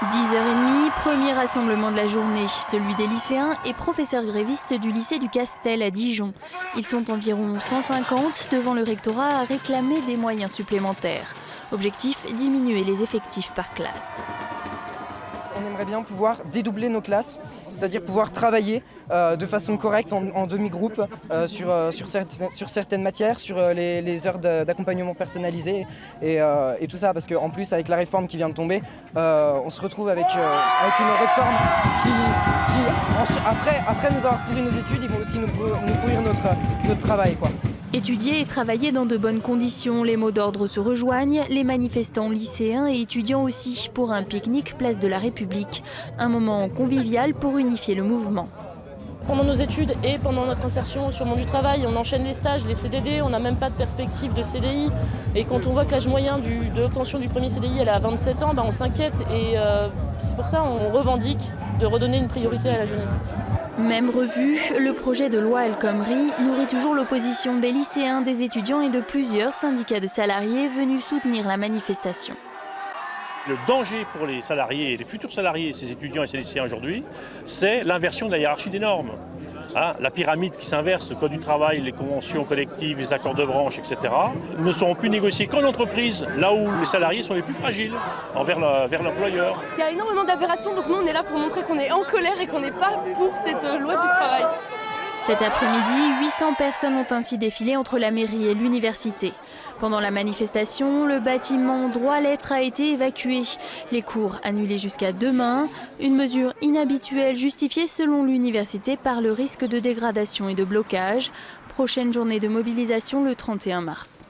10h30, premier rassemblement de la journée, celui des lycéens et professeurs grévistes du lycée du Castel à Dijon. Ils sont environ 150 devant le rectorat à réclamer des moyens supplémentaires. Objectif, diminuer les effectifs par classe. On aimerait bien pouvoir dédoubler nos classes, c'est-à-dire pouvoir travailler de façon correcte en demi-groupe sur certaines matières, sur les heures d'accompagnement personnalisé et tout ça, parce qu'en plus avec la réforme qui vient de tomber, on se retrouve avec une réforme qui après nous avoir pourri nos études, ils vont aussi nous pourrir notre travail, quoi. Étudier et travailler dans de bonnes conditions, les mots d'ordre se rejoignent, les manifestants lycéens et étudiants aussi pour un pique-nique place de la République. Un moment convivial pour unifier le mouvement. Pendant nos études et pendant notre insertion sur le monde du travail, on enchaîne les stages, les CDD, on n'a même pas de perspective de CDI. Et quand on voit que l'âge moyen de l'obtention du premier CDI elle est à 27 ans, on s'inquiète. Et c'est pour ça qu'on revendique de redonner une priorité à la jeunesse. Même revue, le projet de loi El Khomri nourrit toujours l'opposition des lycéens, des étudiants et de plusieurs syndicats de salariés venus soutenir la manifestation. Le danger pour les salariés, les futurs salariés, ces étudiants et ces lycéens aujourd'hui, c'est l'inversion de la hiérarchie des normes. La pyramide qui s'inverse, le code du travail, les conventions collectives, les accords de branche, etc., ne seront plus négociés qu'en entreprise, là où les salariés sont les plus fragiles vers l'employeur. Il y a énormément d'aberrations, donc nous on est là pour montrer qu'on est en colère et qu'on n'est pas pour cette loi du travail. Cet après-midi, 800 personnes ont ainsi défilé entre la mairie et l'université. Pendant la manifestation, le bâtiment droit-lettres a été évacué. Les cours annulés jusqu'à demain. Une mesure inhabituelle justifiée selon l'université par le risque de dégradation et de blocage. Prochaine journée de mobilisation le 31 mars.